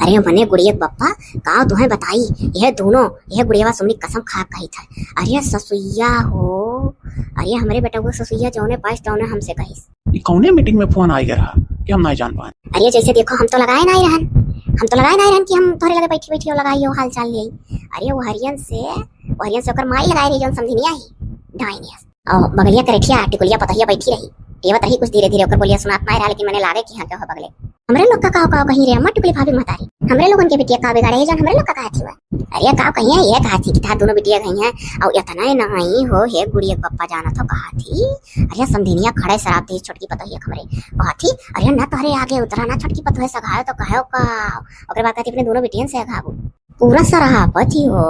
अरे मने गुड़िया पप्पा का तुम्हें बताई, यह दोनों यह गुड़िया सुमनी कसम खा कही था। अरे ससुइया हो, अरे हमारे बेटा को ससुइया जौने पास तौने हमसे कही। ये कौने मीटिंग में फोन आई रहा कि हम नहीं जान पाए। अरे जैसे देखो हम तो लगाए नहीं रहन कि हम तोरे लगे बैठी बैठी लगाई हो हाल चाल ले। अरे वो हरियन से ओकर माई लगाई रही जौन समझी नहीं आई डाइनिया और बगलिया करेठिया टिकुलिया पतहिया बैठी रही टेवत रही कुछ धीरे धीरे ओकर बोलिया सुनात नहीं रहा, लेकिन मैंने लागे कि हां क्या हो बगले हमरे लोग का काव कहीं रे अम्मा टुकली भाभी मतारी हमरे लोगन के बिटिया का बिगाड़े जन हमरे लोग का थी। अरे काव कहीं है ये कहा थी कि था दोनों बिटिया गई हैं और इतना ही नहीं हो हे गुड़िया पप्पा जाना तो कहा थी। अरे समधिनिया खड़े शराब थी छोटकी पतोहिया हमरे कहा थी अरे ना तोहरे आगे उतरा ना छोटकी पतोहे सगाए तो कहो का ओकरे बाद कहती अपने दोनों बिटियन से अगाबू पूरा सराहपत ही हो।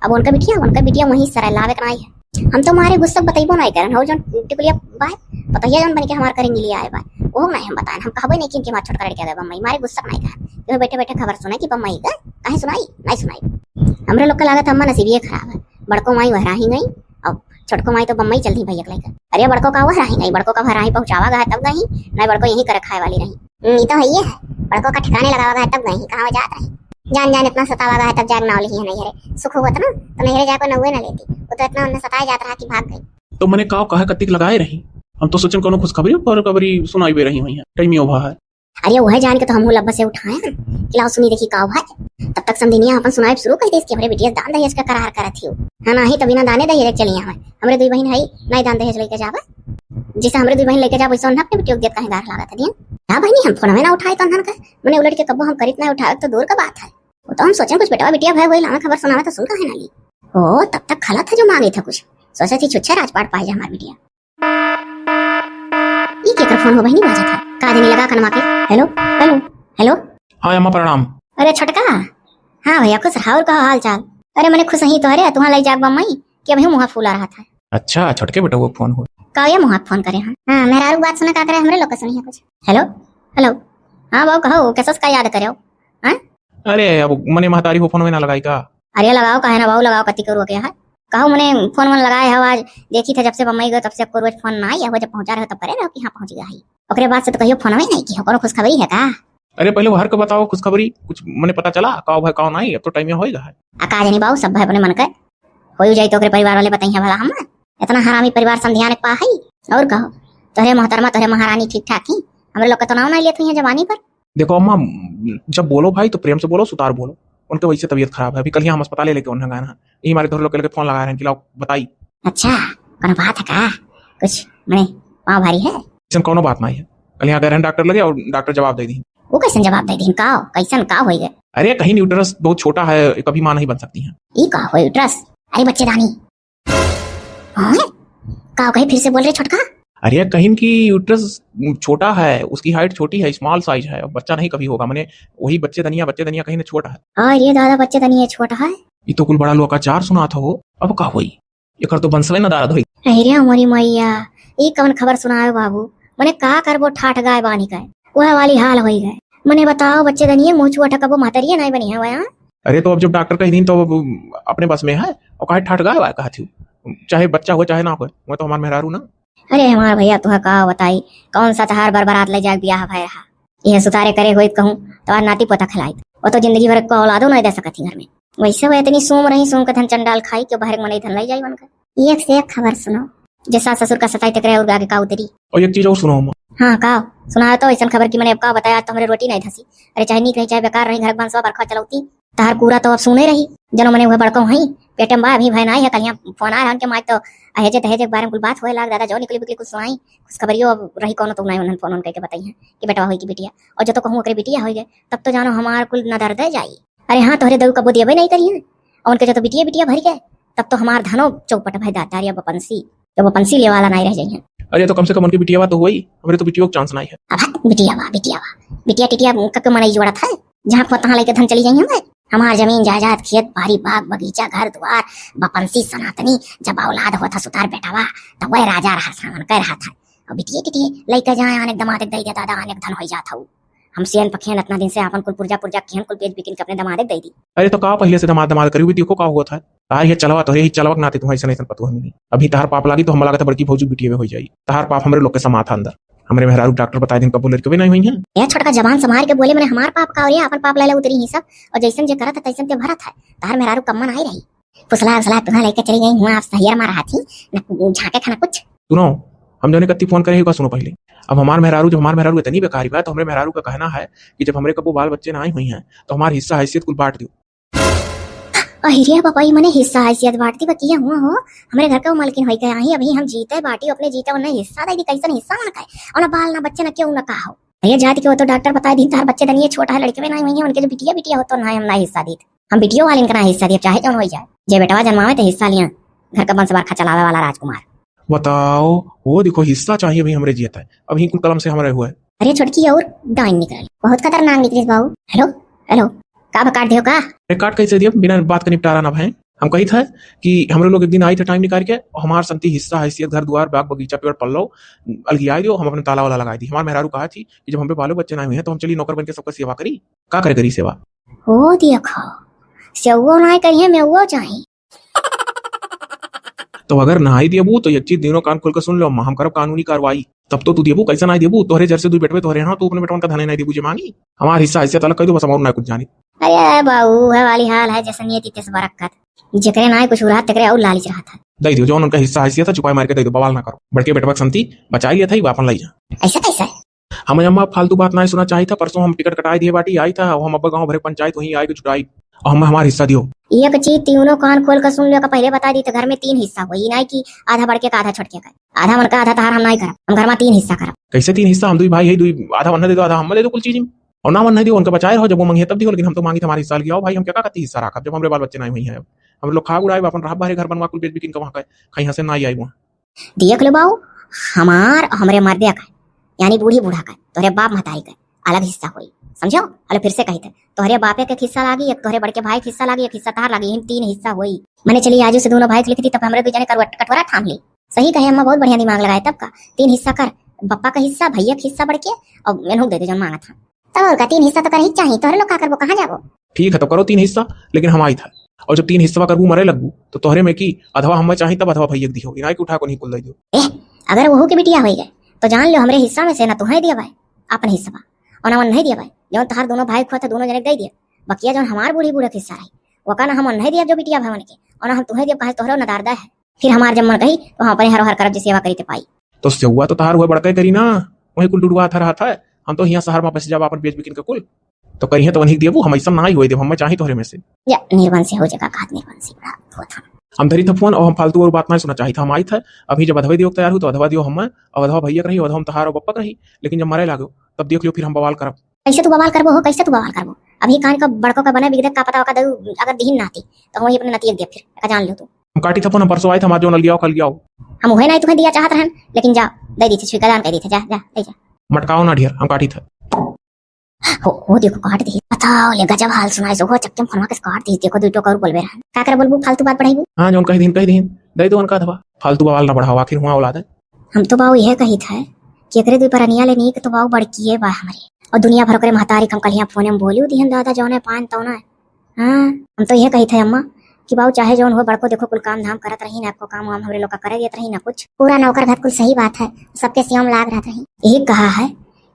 अब उनका बिटिया वहीं सराय लावे का नहीं है। हम तो मारे गुस्सा बताइबो नहीं करन हो जन टिकुलिया बाय पतहिया जन बन के हमार करेंगे लिए आए बा वो नहीं हम बताएं, हम कहबे नहीं कि इनके मार छोटका लड़के गए बम्मई मारे गुस्सा नहीं कर तो बैठे बैठे खबर सुनाई कि बम्मई गए काहे सुनाई नहीं सुनाई। हमरे लोग का लागत अम्मा नसीबिये खराब है, बड़को माई वहरा ही गई और छोटको माई तो बम्मई चलती भैया लेकर। अरे बड़को का वहरा ही गई, बड़को का भरा ही पहुंचावा गया तब गई नहीं, बड़को यही करे खाए वाली रही। ये तो है बड़को का ठिकाने लगावा गया तब गई कहां जात रही जान इतना सतावा गया तब जाग नावली है नहीं रे सुख होता ना तो नहीं रे जाको नहुए ना लेती वो तो इतना उन्हें सताया जाता रहा कि भाग गई। तो मैंने कहा कत्तिक लगाए रही हम तो सोचन कोनो खुशखबरी पर खबरी सुनाई बे रही हुई है टाइम ओभा है। अरे वह जान के तो हम लब्बा से उठाए कि लाओ सुनी देखी का भाई तब तक समझिनिया अपन सुनाई शुरू कर दे इसके हमरे बिटिया दान दहेज का करार करत हियो हां नहीं तभी ना दाने दहेज चली हमें हमरे दुई बहन है नहीं दान दहेज लेके जावे जैसे हमरे दुई बहन लेके जावे वैसे अपने बिटिया देत काहे गार लागत दिन हां बहनी हम फोन में ना उठाए तन का मैंने उलट के कब्बो हम करित ना उठाए तो दूर का बात है। वो तो हम सोचें कुछ बेटा बिटिया भाई वही लाना खबर सुनावे तो सुन का है ना ली ओ तब तक खला था जो मांगे था कुछ सोचा थी छुच्छा राजपाट पाए जा हमारी बिटिया। ये क्या फोन हो बहनी बाजा था का देने लगा कनमा के हेलो हेलो हेलो हाँ अम्मा प्रणाम। अरे छोटका हाँ भैया खुश रहा और कहा हाल चाल। अरे मैंने खुश ही तो अरे तुम्हारा लाई जाग बम्मई कि अभी मुंह फूला रहा था। अच्छा छोटके बेटा वो फोन हो का ये मुंह फोन करे हां मेरा बात सुने का करे हमरे लोग सुनी है कुछ हेलो हेलो हां बाबू कहो कैसा का याद करे हां अरे अब मने महतारी हो फोन में ना लगाई का। अरे लगाओ काहे ना बाबू लगाओ कति करो क्या है कहो मैंने फोन वन लगाया है आज देखी था जब से बम्बई गए तब से कोई फोन ना आई है जब पहुंचा रहे तब करे रहो कि हां पहुंच गया है ओकरे बाद से तो कहियो फोन नहीं की कोनो खुशखबरी है का। अरे पहले बाहर का बताओ खुशखबरी कुछ मने पता चला का भाई का नहीं अब तो टाइम होएगा है का जानी बाबू सब भाई अपने मन के हो जाई तो ओकरे परिवार वाले बताई है भला हम इतना हरामी परिवार संध्यान पा है और कहो तोरे मोहतरमा तोरे महारानी ठीक ठाक ही हमरे लोग का तो नाम नहीं लेते हैं जवानी पर। देखो अम्मा जब बोलो भाई तो प्रेम से बोलो सुतार बोलो उनके वजह से तबीयत खराब है अभी कल ही हम अस्पताल लेके उन्हें गए हैं यही हमारे दोनों लोग के फोन लगा रहे हैं कि लाओ बताई। अच्छा कोनो बात है का कुछ मने पाँव भारी है ऐसा कोनो बात नहीं है कल यहाँ गए हैं डॉक्टर लगे और डॉक्टर जवाब दे दी वो कैसे जवाब दे दी का कैसन का होई गए। अरे कहीं न्यूट्रस बहुत छोटा है कभी मां नहीं बन सकती है। ई का होई यूट्रस अरे बच्चेदानी हां का कहीं फिर से बोल रहे छोटका। अरे कहीं की यूट्रस छोटा है उसकी हाइट छोटी है स्मॉल साइज है बच्चा नहीं कभी होगा मैंने वही बच्चे दनिया कहीं ने छोटा है। ये दादा बच्चे दनिया छोटा है ये तो कुल बड़ा लोग का चार सुना था वो अब का हुई एक तो बंसवे न दादा धोई। अरे मोरी मैया ये कौन खबर सुनाए बाबू मने का करबो ठाठ गाय बानी का वह वाली हाल होई गए मने बताओ बच्चे दनिया मुंह छुआ ठकबो मातरिया नहीं बनी है वहां। अरे तो अब जब डॉक्टर कही दिन तो अपने बस में है और कहा ठाठ गाय कहा थी चाहे बच्चा हो चाहे ना हो मैं तो हमारे मेहरारू ना। अरे हमार भैया तुह का बताई कौन सा तहार बरबरात ले जाए ब्याह भय रहा यह सुतारे करे होई कहूं तो नाती पोता खिलाई वो तो जिंदगी भर को औलादो नहीं दे सकती घर में वैसे वो इतनी सोम रही सोम का धन चंडाल खाई के बाहर मन धन लाई जाई बनकर। एक से एक खबर सुनो जैसा ससुर का सताई तक रहे और आगे का उतरी। और एक चीज और सुनो हाँ का सुना तो ऐसा खबर की मैंने अब का बताया तो हमारे रोटी नहीं धसी अरे चाहे नीक रही चाहे बेकार रही घर बंसवा बरखा चलौती तहार पूरा तो अब सुने रही जनो मने वह बड़को हई पेटे में अभी भाई नहीं है कल यहाँ फोन आया उनके माई तो अहेजे तहेजे के बारे में कुछ बात होए लाग दादा जो निकली बिकली कुछ सुनाई कुछ खबरियो अब रही कोनो तो नहीं उन्होंने फोन उनके बताई है कि बेटा होई की बिटिया और जो तो कहूं ओकरे बिटिया होई गए तब तो जानो हमार कुल न दर्द जाई। अरे हाँ तोहरे दऊ कबो दियबे नहीं करी है और उनके जो तो बिटिया भर गए तब तो हमार धनो चौपट भाई दातारिया बपंसी जब बपंसी ले वाला नहीं रह जाइए। अरे तो कम से कम उनकी बिटिया तो हुई हमारे तो बिटिया चांस नहीं है। अब बिटिया टिटिया कक मनाई जोड़ा था जहाँ पता लेके धन चली जाइए हमार जमीन जायदाद खेत बाड़ी बाग बगीचा घर द्वार बपंसी सनातनी जब औलाद हुआ था सुतार बेटावा तब वह राजा रहा सावन कह रहा था और बिटिया टिटिया लेके जाए अनेक दमादे दे दे दादा अनेक धन हो जाता हूँ हम सेन पखेन इतना दिन से अपन कुल पुर्जा खेन कुल पेज बिकिन के अपने दमादे दे दी। अरे तो का पहले से दमाद करी हुई देखो का हुआ था तार ये चलवा तो ही चलवक नाते तुम्हारी सने पतु हमें अभी तार पाप लागी तो हम लगा था बड़की फौजी बिटिया में हो जाई तार पाप हमारे लोग के समाथा अंदर हमारे मेहरारू डॉक्टर बताए दिन कबूल लड़के भी नहीं हुई हैं। ये छोटका जबान संभाल के बोले मैंने हमार पाप का और ये अपन पाप ले उतरी ही सब और जैसन जे करत तैसन ते भरत है तार मेहरारू कम्मा नहीं रही फुसला तुम्हारा लेके चली गई हुआ आप सहियर मार रहा थी न झाके खाना कुछ। सुनो हम जाने कत्ती फोन करे सुनो पहले। अब हमारे मेहरारू इतनी बेकारी बात तो हमारे मेहरारू का कहना है कि जब हमारे कबू बाल बच्चे ना आई हुई हैं तो हमारी हिस्सा हैसियत कुल बांट दो। अहिरिया पापा मने हिस्सा हैसियत बांटती बकिया हुआ हो हमारे घर का मालकिन होई गया ही अभी हम जीते बाटी अपने जीते उन्हें हिस्सा दे दी कैसन हिस्सा मन का और ना बाल ना बच्चे ना क्यों ना कहा हो ये जाति के हो तो डॉक्टर बता दी तार बच्चे दनिए छोटा है लड़के में नहीं हुई है उनके जो बिटिया बिटिया हो तो ना हम ना हिस्सा दी हम बिटियो वाले इनका ना हिस्सा दिए चाहे जौन हो जाए जे बेटवा जन्मावे तो हिस्सा लिया घर का वंश बरखा चलावे वाला राजकुमार। बताओ वो देखो हिस्सा चाहिए भाई हमारे जीता है अभी कुल कलम से हमारे हुआ है। अरे छोटकी और डाइन निकल बहुत खतरनाक निकली बाबू। हेलो हेलो का काट दियो का काट कैसे दिया बिना बात का निपटारा ना भाई। हम कही था कि हम लोग एक दिन आई थे टाइम निकाल के और हमारे संति हिस्सा हैसियत घर द्वार बाग बगीचा पेड़ पल्लो अलगिया दो हम अपने ताला वाला लगाई दी। हमारे मेहरारू कहा थी कि जब हम पे बालो बच्चे ना हुए हैं तो हम चलिए नौकर बन के सबका सेवा करी का करे करी सेवा हो देखो सेवो ना करिए मैं वो चाहिए तो अगर नहाई देबू तो एक चीज दिनों कान खोल कर सुन लो हम करब कानूनी कार्रवाई तब तो तू देबू कैसे ना देबू तोहरे जर से तू बेटवे तोहरे ना तू अपने बेटवन का धने नहीं देबू जे मांगी हमारा हिस्सा हैसियत अलग कह दो बस हम और ना कुछ जानी। अरे बाबू है वाली हाल है जैसे नियति तेस बरकत जकरे ना कुछ रहा तकरे और लालच रहा था दे दियो जो उनका हिस्सा हैसियत था चुपाई मार के दे दो बवाल ना करो बड़के बेटवा संति बचा लिया था ही वापन लाई जा। ऐसा कैसा हम अम्मा फालतू बात ना सुना चाहिए था परसों हम टिकट कटाई दिए बाटी आई था हम अब्बा गाँव भरे पंचायत वहीं आई के जुटाई और हम हमारा हिस्सा दियो एक चीज तीनों कान खोल कर सुन लियो का पहले बता दी तो घर में 3 हिस्सा हुई नहीं कि आधा बड़के का आधा छोटके का आधा मन का आधा तार हम नहीं करब हम घर में 3 हिस्सा करब। कैसे 3 हिस्सा हम दुई भाई है दुई आधा मन दे दो आधा हम दे दो कुल चीज और ना मन नहीं दो उनका बचाए रहो जब वो मांगे तब दियो लेकिन हम तो मांगी हमारे हिस्सा लिया भाई हम क्या करती हिस्सा रखा जब हमारे बाल बच्चे नहीं हुई है हम लोग खा उड़ाए अपन रहा बाहर घर बनवा कुल बेच बिकिन का वहां कहीं हंसे ना आई वहां देख लो बाबू हमार हमरे मर्दे का यानी बूढ़ी बूढ़ा का तोहरे बाप महतारी का अलग हिस्सा हुई समझो। अरे फिर से कही थे तोहरे बापे के हिस्सा लागी एक तोहरे बड़के भाई के हिस्सा लागी एक हिस्सा तार लागी हम 3 हिस्सा हुई मैंने चली आजू से दोनों भाई लिखी थी तब हमरे बीच कटोरा थाम ली सही कहे अम्मा बहुत बढ़िया दिमाग लगाए तब का 3 हिस्सा कर बप्पा का हिस्सा भैया का हिस्सा बड़के और मैंने दे दे जब मांगा था तब और का 3 हिस्सा तो कर ही चाहिए तोहरे लोग का करबो कहां जाबो। ठीक है तो करो 3 हिस्सा लेकिन हम आई था और जब 3 हिस्सा करबू मरे लगबू तो तोहरे में की अथवा हम चाहिए तब अथवा भैया दी होगी ना कि उठा को नहीं कुल दे दो। अगर वहू के बिटिया हो गए तो जान लो हमरे हिस्सा में से ना तुम्हें दिया भाई अपन हिस्सा और ना नहीं दिया भाई जो तहार दोनों भाई खुआ था दोनों जने दे दिया बकिया जो हमार बूढ़ी बूढ़े हिस्सा रही वो का ना हम नहीं दिया जो बिटिया भाई के और ना हम तुम्हें दिया कहे तोहरो नदारदा है फिर हमार जब मन कही तो हम अपने हर हर करब सेवा करी ते पाई तो सेवा तो तार हुआ बड़का करी ना वही कुल डुडवा था रहा था हम तो यहाँ शहर में बस जब अपन बेच बिकिन के कुल तो करिए तो वही देबू हम ऐसा ना ही होई देब हम चाहिए तोहरे में से या निर्वन से हो जगह घात निर्वन से बड़ा होता हम धरी था फोन और हम फालतू और बात नहीं सुना चाहिए था हम आई था अभी जब अधवा दियो तैयार हो तो अधवा दियो हम और अधवा भैया रही अधवा हम तहार और बप्पा रही लेकिन जब मरे लागो तब देख लियो फिर हम बवाल करब। कैसे तू बवाल करबो हो कैसे तू बवाल करबो अभी कान का बड़को का बना बिगड़े का पता होगा अगर दीन नाती तो वही अपने नतीजे दे फिर जान लो तू हम काटी था फोन परसों आए थे हमारे जो नलियाओ कल लियाओ हम वही नहीं तुम्हें दिया चाहत रहन लेकिन जा दे दी थी स्वीकार जान कह दी थी जा जा ले जा मटकाओ ना ढेर हम काटी था हो देखो काट दी बताओ ले गजब हाल सुनाई सो हो चक्के फरमा के काट दी देखो दुटो कर बोलबे रहन का करे बोलबू फालतू बात बढ़ाईबू। हां जोन कह दिन दे दो उनका अधवा फालतू बवाल ना बढ़ाओ आखिर हुआ औलाद है। हम तो बाऊ यह कही था कि एकरे दुई परनिया ले नी के तो बाऊ बड़की है बा हमरे और दुनिया भर करे महतारी कम कलिया फोन में बोलियो दिहन दादा जौने पान तौना हां हम तो यह कही थे अम्मा कि बाऊ चाहे जौन हो बड़को देखो कुल काम धाम करत रही ना आपको काम वाम हमरे लोग का करे देत रही ना कुछ पूरा नौकर घर कुल सही बात है सबके सियम लाग रहत रही यही कहा है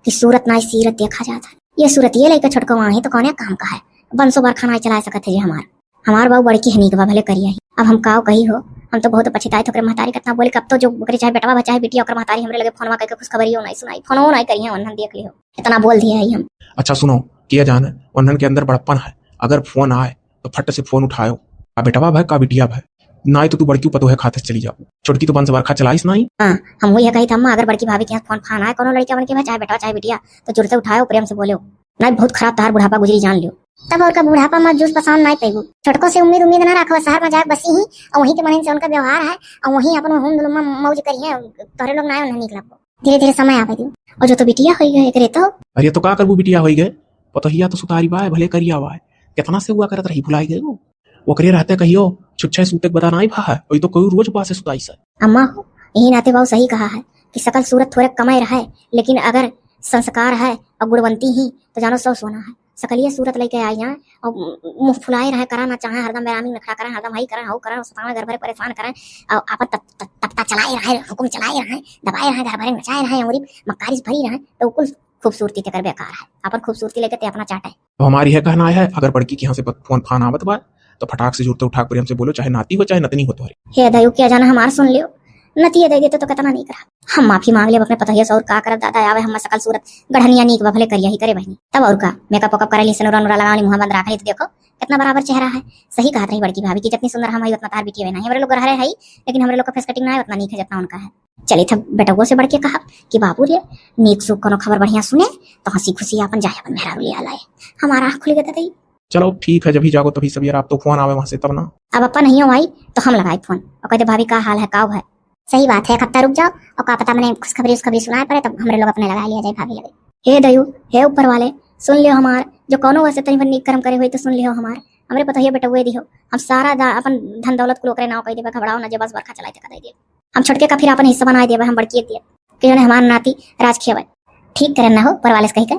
कि सूरत ना सीरत देखा जाता है ये सूरत ये लेकर छोटको वहां तो कौन काम का है बंसो बार खाना चला सकते जी हमार बाऊ बड़की हनी के भले करिए अब हम काव कही हो हम तो बहुत पछताए थे महतारी कितना बोले कब तो जो बकरी चाहे बेटवा बचाए बेटी और महतारी हमरे लगे फोनवा करके खुश खबरियो नहीं सुनाई फोनो नहीं करिए वन्हन देख लियो इतना बोल दिया है हम। अच्छा सुनो किया जाना वन्हन के अंदर बड़प्पन है अगर फोन आए तो फट से फोन उठाओ का बेटवा भाई का बिटिया भाई ना तो तू बड़की पतो है खाते चली जाओ छोटकी तो बंस बरखा चलाइस नहीं। हां हम वही कही था अम्मा अगर बड़की भाभी के फोन फान आए कोनो लड़का बन के चाहे बेटा चाहे बिटिया तो जुड़ से उठाओ प्रेम से बोलो नहीं बहुत खराब तार बुढ़ापा गुजरी जान लियो तब और का बुढ़ापा मत जूस पसंद नहीं पेगू छोटको से उम्मीद ना रखो शहर में जाए बसी ही और वहीं के मन से उनका व्यवहार है और वहीं अपन होम दुलमा मौज करिए तोरे लोग ना नहीं निकलब धीरे धीरे समय आवे दियो और जो तो बिटिया होई गए एकरे तो अरे तो का करबू बिटिया होई गए पतोहिया तो सुतारी बाय भले करिया बाय कितना से हुआ करत रही भुलाई गए वो करे रहते कहियो छुच्छे सूते बता नहीं भा है वही तो कोई रोज पास से सुताई से अम्मा यही नाते बाऊ सही कहा है कि सकल सूरत थोड़े कमाई रहा है लेकिन अगर संस्कार है और गुणवंती ही तो जानो सौ सोना है सकलिए सूरत लेके आई जाए और मुंह फुलाए रहे, करा ना चाहे हरदम बेरामी नखरा करें, हरदम हई करें हऊ करें, सतावे घर भरे परेशान करें और आपन तपता चलाए रहे, हुकुम चलाए रहे, दबाए रहे, घर भरे नचाए रहे, उरी मक्कारी भरी रहे, तो कुल खूबसूरती ते कर बेकार है। अपन खूबसूरती लेके ते अपना चाटे। तो हमारी यह कहना है, अगर बड़की के यहाँ से फोन फान आवत बा तो फटाक से जुड़ते उठाक पर हमसे बोलो, चाहे नाती हो चाहे नतनी हो तुम्हारी। हे दयु क्या जाना हमार सुन लियो, नतिये दे देते तो कितना नहीं करा। हम माफी मांग ले अपने पतहिया से, और का करब दादा आवे हम सकल सूरत गढ़निया नीक बा भले करिया ही करे बहनी, तब और का मेकअप वकअप करे ली, सनुरा नुरा लगावली, मुंह बंद राख ली, तो देखो कितना बराबर चेहरा है। सही कहा रही बड़की भाभी की, जितनी सुंदर हम हई उतना तार बिटिया नहीं, हमारे लोग गहरे है लेकिन हमारे लोग का फेस कटिंग ना है उतना नीक है जितना उनका है। चले था बेटा से बढ़ के कहा कि बाबू रे नीक सुख कोनो खबर बढ़िया सुने तो हंसी खुशी अपन जाए अपन मेहरारू लिया लाए, हमारा आँख खुल गया था। चलो ठीक है, जब ही जागो तभी सब यार, आप तो फोन आवे वहां से तब ना। अब अपा नहीं हो आई तो हम लगाए फोन और कहते भाभी का हाल है, काव है। सही बात है, एक हफ्ता रुक जाओ और का पता मैंने खुशखबरी सुनाए पड़े तब हमारे लोग अपने लगा लिया जाए भाभी लगे। हे दयु हे ऊपर वाले सुन लियो हमार, जो कोनो वैसे तनी बनी कर्म करे हुई तो सुन लियो हमार, हमरे पता है बेटा हुए दिहो, हम सारा अपन धन दौलत को लोकरे नाव कह देबे, घबराओ ना, जो बस बरखा चलाए कह दिए हम छोटके का फिर अपन हिस्सा बनाए देबे, हम बड़की एक दिए कि हमार नाती राज खियावे, ठीक करे ना हो पर वाले से कही के।